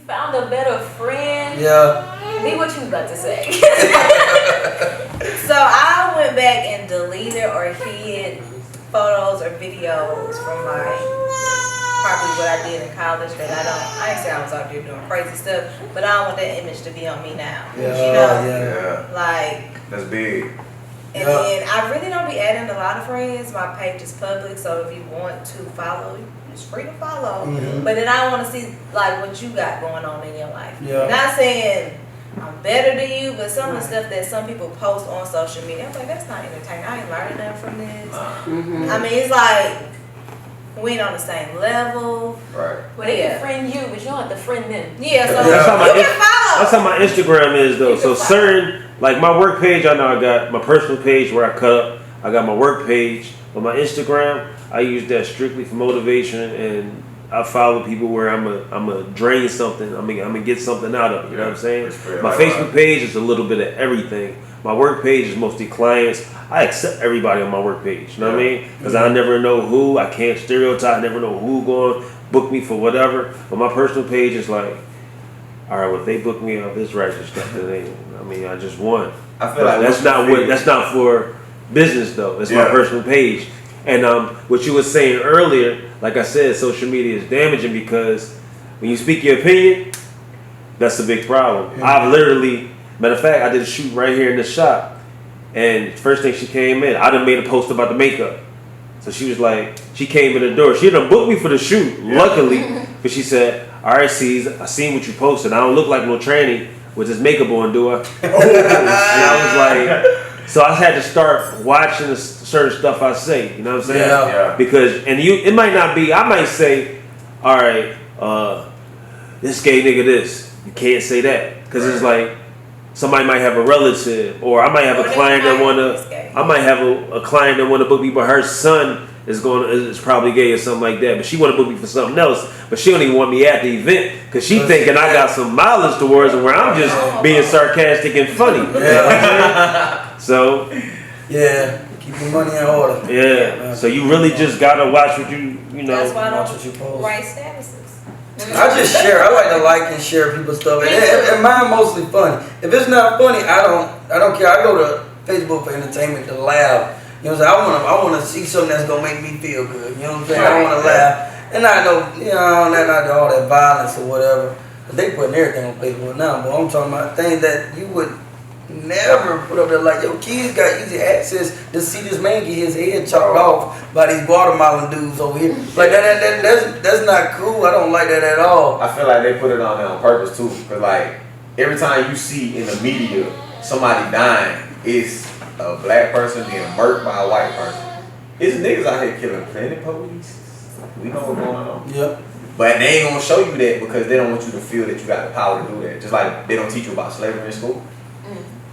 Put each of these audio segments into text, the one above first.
found a better friend. Yeah. Be what you about to say. So I went back and deleted or hid photos or videos from probably what I did in college that I ain't say I was out there doing crazy stuff, but I don't want that image to be on me now. Yeah. You know? Yeah. Like, That's big. and then I really don't be adding a lot of friends. My page is public, so if you want to follow, it's free to follow. Mm-hmm. But then I want to see like what you got going on in your life. Yeah. Not saying I'm better than you, but some of the stuff that some people post on social media, I'm like, that's not entertaining. I ain't learning nothing from this. Mm-hmm. I mean, it's like we ain't on the same level. Right. Well, they can friend you, but you don't have to friend them. Yeah, so That's how you can follow. That's how my Instagram is though. So certain, like my work page, I know I got my personal page where I cut up. I got my work page, but my Instagram, I use that strictly for motivation, and I follow people where I'm a drain something. I'm gonna get something out of it. You know what I'm saying? My Facebook page is a little bit of everything. My work page is mostly clients. I accept everybody on my work page. You know what I mean? Because I never know who. I can't stereotype. I never know who going to book me for whatever. But my personal page is like, all right, well, if they book me off this righteous stuff, then I just won. I feel like that's not for business though. It's my personal page. And what you were saying earlier, like I said, social media is damaging because when you speak your opinion, that's a big problem. I've literally, matter of fact, I did a shoot right here in the shop, and first thing she came in, I done made a post about the makeup. So she was like, she came in the door. She done booked me for the shoot, luckily, but she said, all right, ICeasar, I seen what you posted. I don't look like no tranny with this makeup on, do I? And I was like, so I had to start watching the certain stuff I say, you know what I'm saying? Yeah. Because, it might not be, I might say, all right, this gay nigga this. You can't say that. Because it's like, somebody might have a relative, or I might have a client that a client that want to book me, but her son is probably gay or something like that. But she want to book me for something else, but she don't even want me at the event because she thinking I got some mileage towards her, where I'm just being sarcastic and funny. So keep your money in order. Yeah, so you really just gotta watch what you know. That's why I watch don't what you post. write statuses. I just share. I like to like and share people's stuff, and mine mostly funny. If it's not funny, I don't care. I go to Facebook for entertainment to laugh. You know what I'm saying? I want to see something that's gonna make me feel good. You know what I'm saying? I want to laugh, and I know not all that violence or whatever. But they putting everything on Facebook now. But I'm talking about things that you would never put up there. Like your kids got easy access to see this man get his head chopped off by these Guatemalan dudes over here. Like that's not cool. I don't like that at all. I feel like they put it on there on purpose too, because like every time you see in the media somebody dying, it's a black person being murked by a white person. It's niggas out here killing plenty of police. We know what's going on. Yep. But they ain't gonna show you that because they don't want you to feel that you got the power to do that. Just like they don't teach you about slavery in school.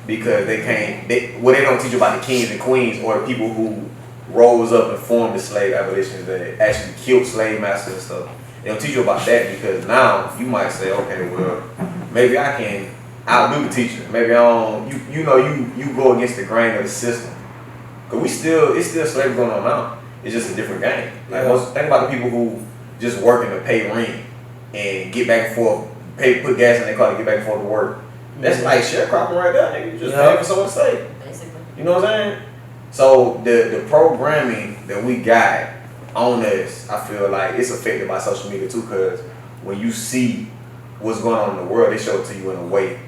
Because they don't teach you about the kings and queens or the people who rose up and formed the slave abolitions that actually killed slave masters and stuff. They don't teach you about that because now you might say, okay, well, maybe I can outdo the teacher. Maybe I don't. You go against the grain of the system. Cause it's still slavery going on now. It's just a different game. Like think about the people who just working to pay rent and get back and forth, put gas in their car to get back and forth to work. That's like sharecropping right there, nigga. You just paying for someone to stay. Basically. You know what I'm saying? So the programming that we got on us, I feel like it's affected by social media too, because when you see what's going on in the world, they show it to you in a way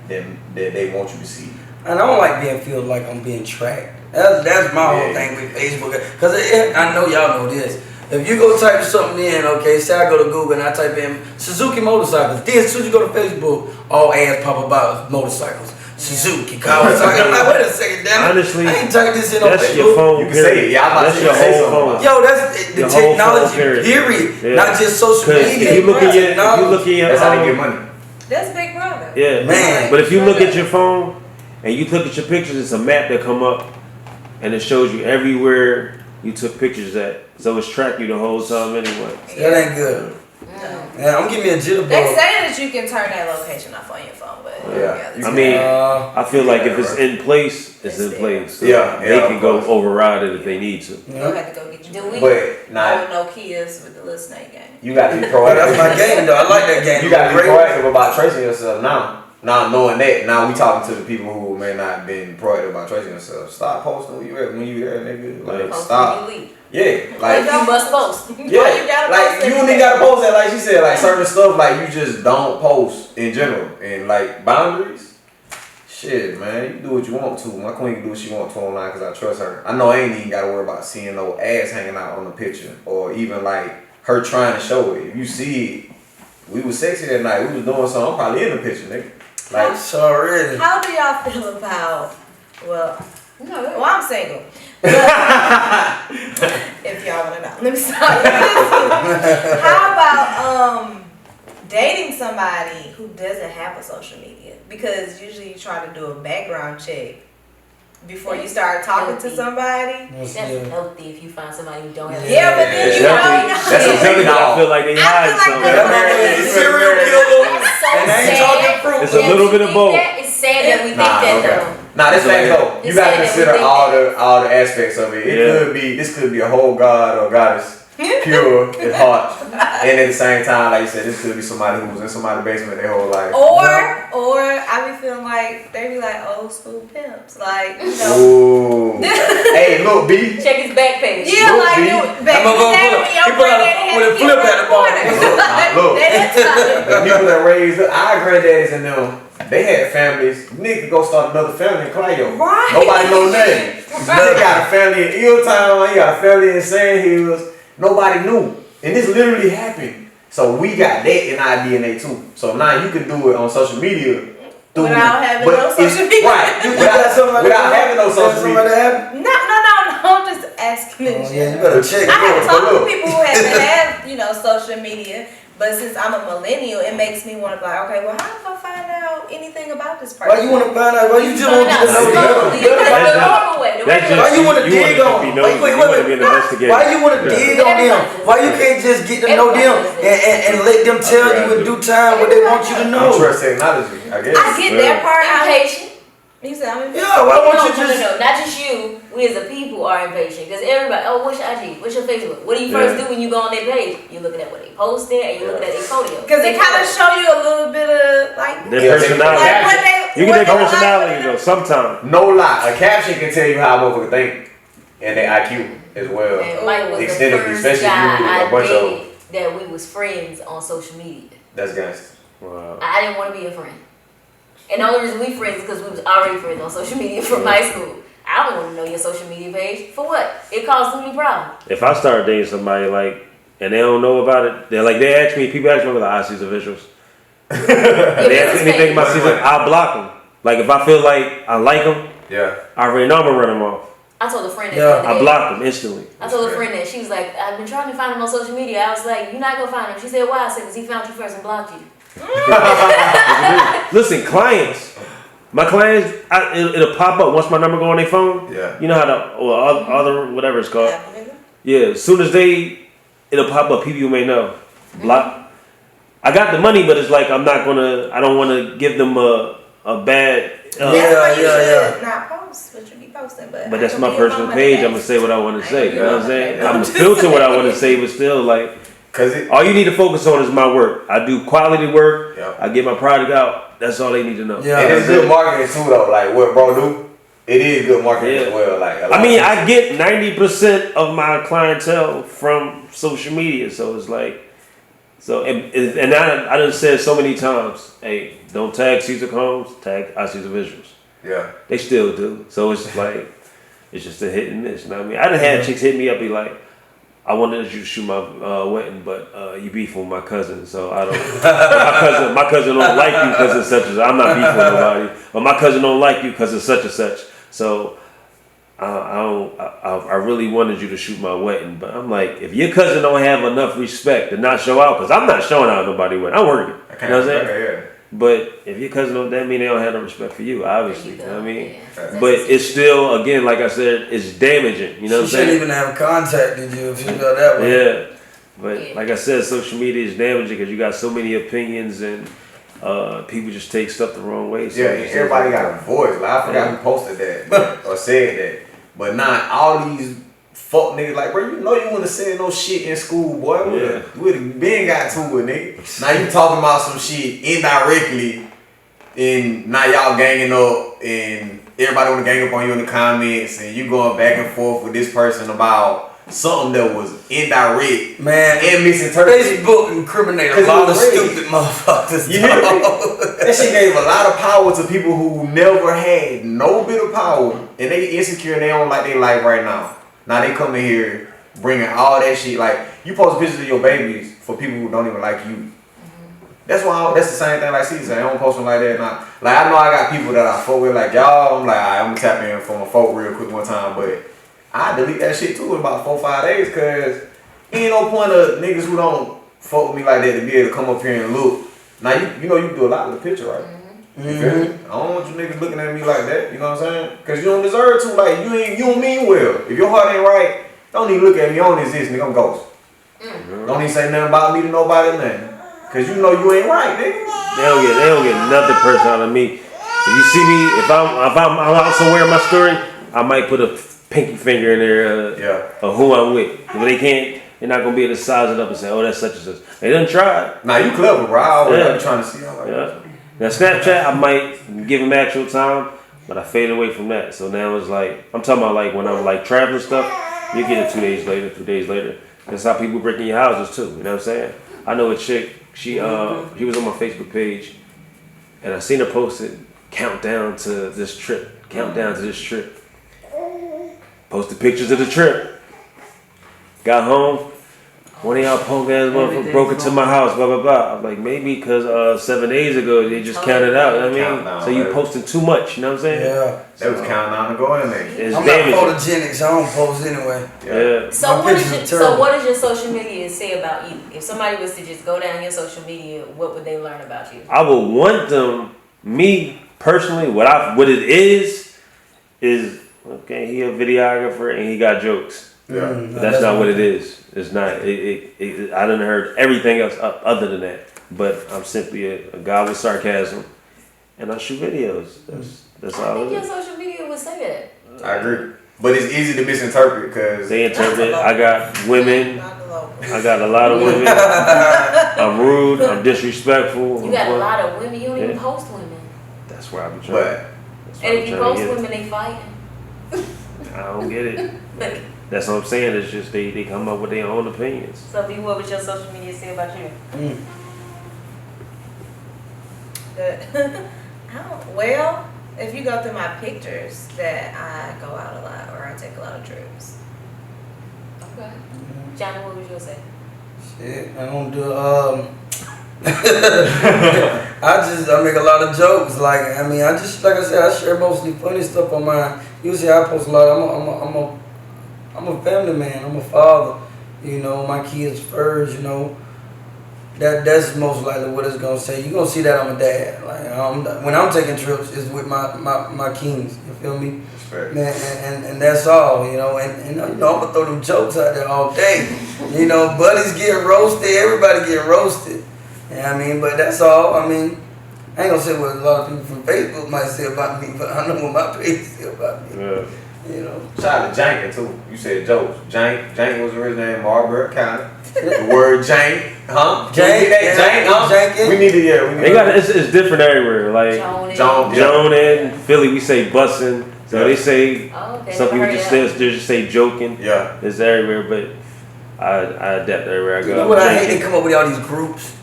that they want you to see. And I don't like feel like I'm being tracked. That's my whole thing with Facebook. Because I know y'all know this. If you go type something in, okay, say I go to Google and I type in Suzuki motorcycles, then as soon as you go to Facebook, all ads pop about motorcycles. Suzuki, Kawasaki. I'm like, wait a second, damn it. Honestly, I ain't typing this in on that's Facebook. your phone. You can say it. Yeah, I'm about to say your something. phone. Yo, that's the technology, period. Yeah. Not just social media. If you look at your that's how they get money. That's Big Brother. Yeah, man. But if you look at your phone and you look at your pictures, it's a map that come up and it shows you everywhere you took pictures at. So it's tracking you the whole time anyway. That ain't good. Yeah, I'm giving me a jitterbug. They say that you can turn that location off on your phone, but I feel like if it's in place, it's in place. So they can go override it if they need to. You'll have to go get your no kids with the little snake game. You got to be proactive. That's my game, though. I like that game. You got to be proactive about tracing yourself now. Now knowing that, now we talking to the people who may not been proactive about tracing themselves. Stop posting when you there, nigga. Like Post stop. when you leave. Yeah, Like you must post. Yeah, you gotta like post you every only day. gotta post that, like she said, like certain stuff, like you just don't post in general, and like boundaries. Shit, man, you do what you want to. My queen can do what she want to online because I trust her. I know I ain't even gotta worry about seeing no ass hanging out on the picture, or even like her trying to show it. If you see it, we was sexy that night. We was doing something. I'm probably in the picture, nigga. Like, It's already. How do y'all feel about? Well, I'm single. But if y'all wanna know, let me start. How about dating somebody who doesn't have a social media? Because usually you try to do a background check before you start talking to somebody. That's healthy if you find somebody who don't have. Yeah, but then you don't know. That's a Exactly. I feel like they hide something. Serial killer. That's so And they ain't sad. talking proof. It's a little bit of both. It's sad that we think that though. Nah, that's fact though. You It's gotta sad that we consider think all the aspects of it. This could be a whole god or goddess, pure and hot, and at the same time, like you said, this could be somebody who was in somebody's basement their whole life. Or I be feeling like they be like old school pimps, like you know. Ooh. Hey, look, B. Check his back page. Yeah, Look, like B. you back I'ma go in the day look. when your He put out a- granddaddy had with to a keep flip her at the in bottom. corner. Look. They that time. The people that raised our granddaddies and them, they had families. Nigga go start another family in Clio. Right. Nobody know nothing. Nigga got a family in Illtown, he got a family in Sand Hills. Nobody knew. And this literally happened. So we got that in our DNA too. So now you can do it on social media. Without having but no it's- social media. Right. You got something like Without that? having no social Something like media. that happen? No, I'm just asking in Oh, general. yeah, you better check. I have it. talked to people who have social media, but since I'm a millennial, it makes me want to be like, okay, well, how do I find out anything about this person? Why you want to find out? Why you just want to know slowly. them? The normal way. The That's regular Why just you want to you dig wanna on? be Wait, nosy. wait, You want to wait, be an wait. investigator. Why you want to dig on them? Why you can't just get to know them and let them tell you in due time what they want you to You know? trust technology, I guess. I get that part. impatient. You said I'm impatient. Yeah, why won't you No, just? not just you. We as a people are impatient because everybody. Oh, what's your IG? What's your Facebook? What do you first Yeah. do when you go on their page? You looking at what they posted and you looking at their photo. Because it kind of show you a little bit of like Their Yeah, personality. like what they You what get their they like, personality what though, sometimes. No lie, a caption can tell you how a motherfucker think and their IQ as well. And Mike was the Extendedly, first especially guy you, I a bunch of dated that we was friends on social media. That's gangster. Wow. I didn't want to be a friend. And the only reason we friends is because we was already friends on social media from high school. I don't want to know your social media page. For what? It caused me problems. If I start dating somebody like, and they don't know about it, they ask me, people ask me about the ICeasar visuals. They ask me anything about season, I block them. Like if I feel like I like them, Yeah. I already know I'm gonna run them off. I told a friend that Yeah, the other I day. block them instantly. I told a friend that. She was like, I've been trying to find him on social media. I was like, you're not going to find him. She said, why? I said, because he found you first and blocked you. Listen, clients, my clients, it'll pop up once my number go on their phone. Yeah. You know how other whatever it's called. Yeah. Yeah, as soon as it'll pop up. People you may know. Block. I got the money, but it's like I don't want to give them a bad. That's why you yeah. should not post what you be posting, but But that's I my can be on personal my page. money I'm gonna say what I want to say. You know what I'm saying? Yeah. I'm gonna filter what I want to say, but still, like, Cause it, all you need to focus on is my work. I do quality work. Yeah. I get my product out. That's all they need to know. Yeah. and it's good marketing too though. Like what bro do, it is good marketing Yeah. as well. Like a lot I mean, of I get 90% of my clientele from social media, so it's like, and I done said so many times, hey, don't tag Caesar Combs, tag ICeasar Visuals. yeah. They still do, so it's like, it's just a hit and miss. You know what I mean? I done had chicks hit me up, be like, I wanted you to shoot my wedding, but you beef with my cousin, so I don't. my cousin don't like you because of such and such. I'm not beefing with nobody, but my cousin don't like you because of such and such. So I really wanted you to shoot my wedding, but I'm like, if your cousin don't have enough respect to not show out, because I'm not showing out nobody wedding, I'm working. You know what I'm saying? Okay, But if your cousin don't, that mean they don't have no respect for you, obviously. You know what I mean? Yeah. But it's still, again, like I said, it's damaging. You know what I'm She shouldn't saying? even have contacted you if you go that way. Yeah, but like I said, social media is damaging because you got so many opinions and people just take stuff the wrong way. So Yeah, and everybody got a voice. Like I forgot who posted that or said that. But not all these fuck niggas like, bro, you know you wouldn't have said no shit in school, boy. We would have been got to it, nigga. Now you talking about some shit indirectly, and now y'all ganging up, and everybody want to gang up on you in the comments, and you going back and forth with this person about something that was indirect, man, and misinterpreted. Facebook incriminated a lot of stupid motherfuckers. That shit gave a lot of power to people who never had no bit of power, and they insecure and they don't like their life right now. Now they come in here bringing all that shit. Like, you post pictures of your babies for people who don't even like you. That's why that's the same thing like ICeasar. I don't post them like that now. Like, I know I got people that I fuck with like y'all. I'm like, alright, I'm gonna tap in for my folk real quick one time, but I delete that shit too in about 4 or 5 days, cause ain't no point of niggas who don't fuck with me like that to be able to come up here and look. Now you know you do a lot with the picture, right? You feel me? I don't want you niggas looking at me like that. You know what I'm saying? Cause you don't deserve to. Like, you don't mean well. If your heart ain't right, don't even look at me. I don't exist, nigga. I'm ghost. Don't even say nothing about me to nobody, nothing. Cause you know you ain't right, nigga. They don't get nothing personal out of me. If you see me, if I'm out somewhere in my story, I might put a pinky finger in there of who I'm with. But they're not gonna be able to size it up and say, oh, that's such and such. They done tried. Nah, you clever, bro. I always be trying to see. Now Snapchat, I might give him actual time, but I faded away from that. So now it's like, I'm talking about like when I'm like traveling stuff, you get it 2 days later, 3 days later. That's how people break in your houses too. You know what I'm saying? I know a chick. She was on my Facebook page, and I seen her posted countdown to this trip. Posted pictures of the trip. Got home. One of y'all punk ass motherfuckers broke into my house. Blah blah blah. I'm like, maybe because 7 days ago they just counted out. You know what I mean, so you posting too much. You know what I'm saying? Yeah. They was counting on to go in there. I'm not photogenic, so I don't post anyway. Yeah. So what does your social media say about you? If somebody was to just go down your social media, what would they learn about you? I would want them, me personally, what it is okay, he a videographer and he got jokes. Yeah. But that's not what it is. It's not. I done heard everything else other than that. But I'm simply a guy with sarcasm, and I shoot videos. That's all. I think your social media would say that. I agree, but it's easy to misinterpret because they interpret. I got women. I got a lot of women. I'm rude. I'm disrespectful. You got a lot of women. You don't even post women. That's where I be trying. And if you post women, they fighting. I don't get it. That's what I'm saying. It's just they come up with their own opinions. So, B, what would your social media say about you? Well, if you go through my pictures, that I go out a lot or I take a lot of trips. Okay. Johnny, what would you say? Shit, I don't do I make a lot of jokes. Like, I mean, like I said, I share mostly funny stuff on mine. Usually I post a lot. I'm a family man. I'm a father. You know, my kids first. You know, that's most likely what it's gonna say. You're gonna see that I'm a dad. Like, when I'm taking trips, it's with my kings. You feel me? Man, and that's all. You know, and you know, I'm gonna throw them jokes out there all day. You know, buddies get roasted. Everybody get roasted. You know what I mean? But that's all. I mean, I ain't gonna say what a lot of people from Facebook might say about me, but I know what my page say about me. Yeah. You know. Shout out to Jankin too. You said jokes. Jank was the original name, Marlboro County. The word Jank, huh? Jank. We need to, They got it's different everywhere. Like Joan and Philly, we say bussin'. So they say some people just say joking. Yeah. It's everywhere, but I adapt everywhere I go. You know what I hate? They come up with all these groups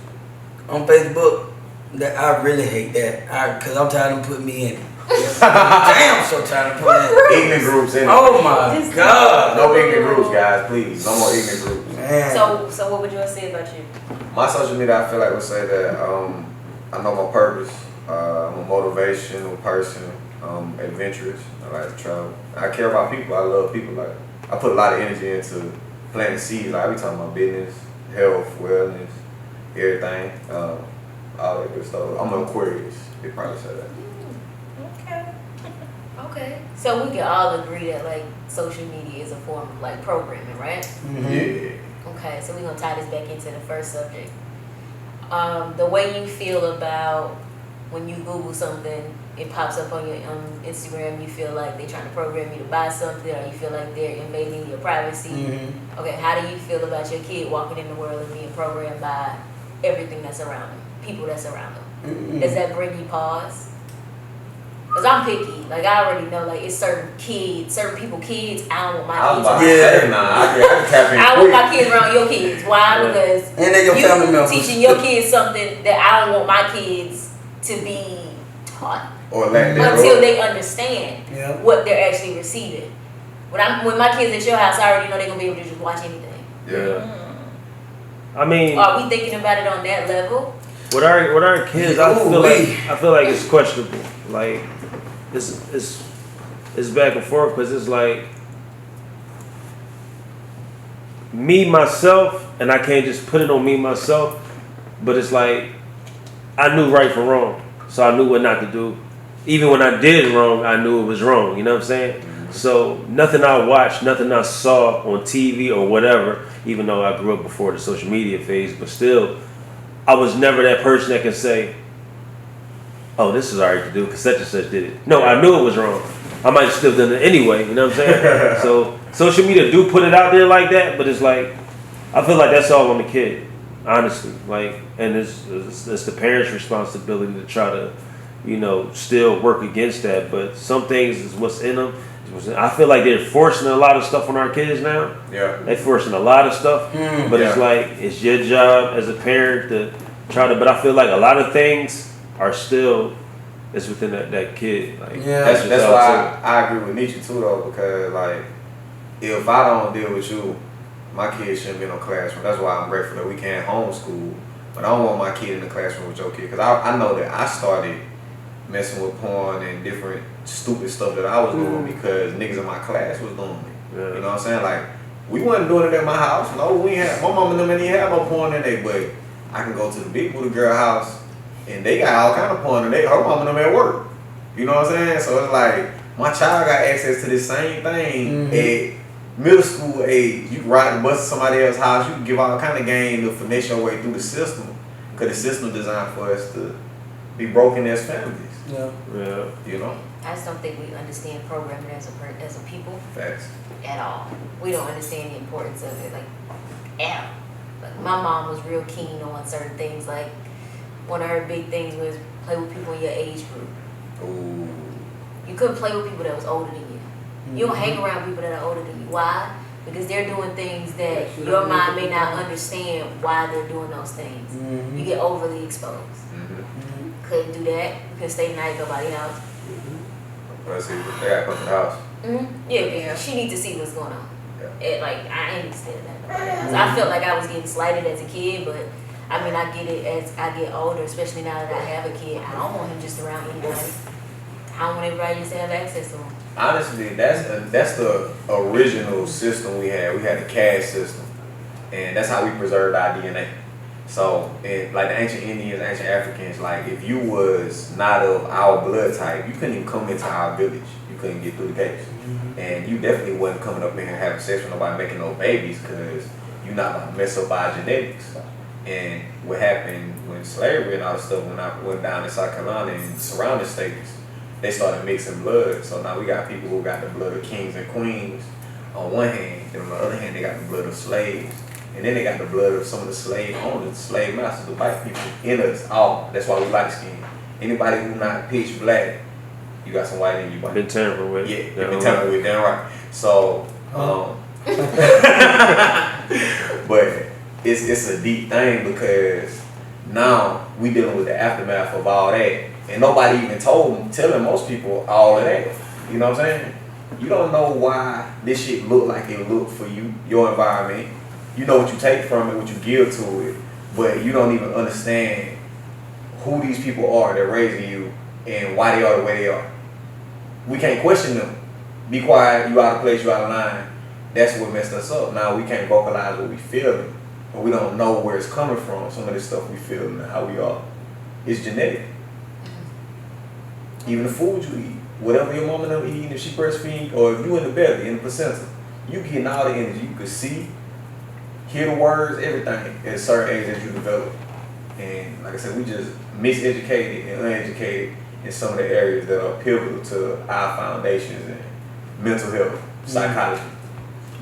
on Facebook. That I really hate that. Cause I'm tired of them putting me in it. Damn, so tired of putting me in ignorant groups in it. Oh my God. No ignorant groups, guys, please. No more ignorant groups. Man. So what would you say about you? My social media, I feel like would say that I know my purpose. I'm a motivational person. Adventurous. I like to travel. I care about people. I love people. Like, I put a lot of energy into planting seeds. Like, I be talking about business, health, wellness, everything. All that good stuff. I'm an Aquarius. They probably say that. Okay. So we can all agree that like social media is a form of like programming, right? Mm-hmm. Yeah. Okay, so we're gonna tie this back into the first subject. The way you feel about when you Google something, it pops up on your Instagram, you feel like they're trying to program you to buy something, or you feel like they're invading your privacy. Mm-hmm. Okay, how do you feel about your kid walking in the world and being programmed by everything that's around them, people that's around them? Mm-hmm. Does that bring you pause? Because I'm picky. Like, I already know, like, it's certain people kids, I don't want my kids around. I can tap in I don't want my kids around your kids. Why? Because and then your family members teaching your kids something that I don't want my kids to be taught until they understand what they're actually receiving. When my kids at your house, I already know they're gonna be able to just watch anything. Yeah. I mean, are we thinking about it on that level? With our kids, I feel like it's questionable. Like it's back and forth because it's like me myself, and I can't just put it on me myself, but it's like I knew right from wrong, so I knew what not to do. Even when I did wrong, I knew it was wrong. You know what I'm saying? So nothing I watched, nothing I saw on TV or whatever, even though I grew up before the social media phase, but still, I was never that person that can say, oh, this is alright to do because such and such did it. No, I knew it was wrong. I might have still done it anyway, you know what I'm saying? So social media do put it out there like that, but it's like, I feel like that's all on the kid, honestly. Like, and it's the parents' responsibility to try to, still work against that. But some things is what's in them. I feel like they're forcing a lot of stuff on our kids now. Yeah. They're forcing a lot of stuff. But it's like, it's your job as a parent to try to, but I feel like a lot of things are still, it's within that kid. Like, that's why I agree with Nietzsche too though, because like, if I don't deal with you, my kids shouldn't be in no classroom. That's why I'm grateful that we can't homeschool. But I don't want my kid in the classroom with your kid, because I know that I started messing with porn and different stupid stuff that I was doing because niggas in my class was doing it. You know what I'm saying? Like, we wasn't doing it at my house. No, we had, my mom and them didn't have no porn in there, but I can go to the big booty girl house and they got all kind of porn in there. Her mom and them at work. You know what I'm saying? So it's like, my child got access to this same thing at middle school age. You can ride the bus to somebody else's house. You can give all kind of game to finesse your way through the system, because the system designed for us to be broken as families. Yeah. You know? I just don't think we understand programming as a people. Facts. At all. We don't understand the importance of it, like, at all. Like, my mom was real keen on certain things. Like, one of her big things was play with people in your age group. Ooh. You couldn't play with people that was older than you. You don't hang around people that are older than you. Why? Because they're doing things that your mind may not understand why they're doing those things. You get overly exposed. Couldn't do that. You couldn't stay the night at nobody's house. Let's see, they got to come to the house. Yeah, she needs to see what's going on. Like, I ain't staying at nobody's house. I felt like I was getting slighted as a kid, but I mean, I get it as I get older, especially now that I have a kid. I don't want him just around anybody. I don't want everybody just to have access to him. Honestly, that's the original system we had. We had the caste system, and that's how we preserved our DNA. So, like the ancient Indians, ancient Africans, like if you was not of our blood type, you couldn't even come into our village. You couldn't get through the gates, and you definitely wasn't coming up in here having sex with nobody, making no babies, because you're not gonna mess up our genetics. And what happened when slavery and all this stuff went down in South Carolina and surrounding states, they started mixing blood. So now we got people who got the blood of kings and queens on one hand, and on the other hand they got the blood of slaves. And then they got the blood of some of the slave owners, slave masters, the white people in us all. That's why we light skin. Anybody who not pitch black, you got some white in you. Been tampered with. Yeah, been tampered with, damn right. So, but it's a deep thing, because now we dealing with the aftermath of all that. And nobody even telling most people all of that. You know what I'm saying? You don't know why this shit look like it look for you, your environment. You know what you take from it, what you give to it, but you don't even understand who these people are that are raising you and why they are the way they are. We can't question them. Be quiet, you out of place, you out of line. That's what messed us up. Now we can't vocalize what we feeling, but we don't know where it's coming from. Some of this stuff we feel and how we are. It's genetic. Even the food you eat, whatever your mama never eating, if she breastfeeding, or if you in the belly, in the placenta, you getting all the energy. You can see, hear the words, everything at a certain age that you develop. And like I said, we just miseducated and uneducated in some of the areas that are pivotal to our foundations and mental health, psychology.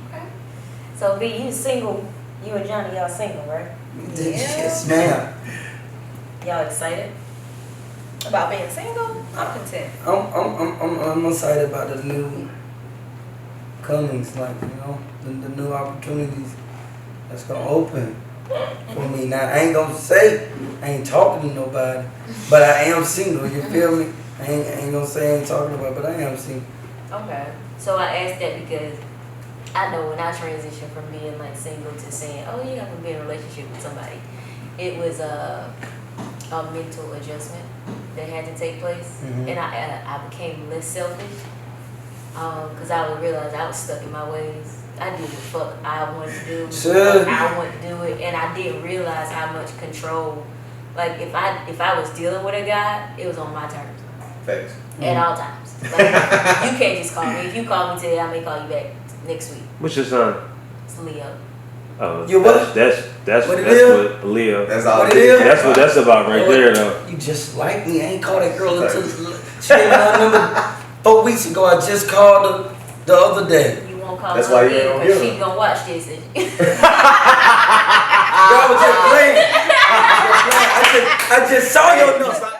Okay. So, B, you single? You and Johnny, y'all single, right? Yes, ma'am. Y'all excited about being single? I'm content. I'm excited about the new comings, like, you know, the new opportunities that's gonna open for me. Now, I ain't gonna say I ain't talking to nobody, but I am single. You feel me? I ain't gonna say I ain't talking to nobody, but I am single. Okay. So I asked that because I know when I transitioned from being like single to saying, oh, you have to be in a relationship with somebody, it was a mental adjustment that had to take place, and I became less selfish because I would realize I was stuck in my ways. I did what the fuck I wanted to do. I wanted to do it, and I didn't realize how much control. Like if I was dealing with a guy, it was on my terms. Thanks. At all times. Like, you can't just call me. If you call me today, I may call you back next week. What's your son? It's Leo. Oh, You what? That's What what it is? Leo. That's all What it it is. is? That's what that's about right there, though. You just like me. I ain't called that girl until she gave me my number 4 weeks ago. I just called her the other day. You won't call That's her why you again don't because hear she gonna watch this. And Girl, I was just playing. I just saw your number.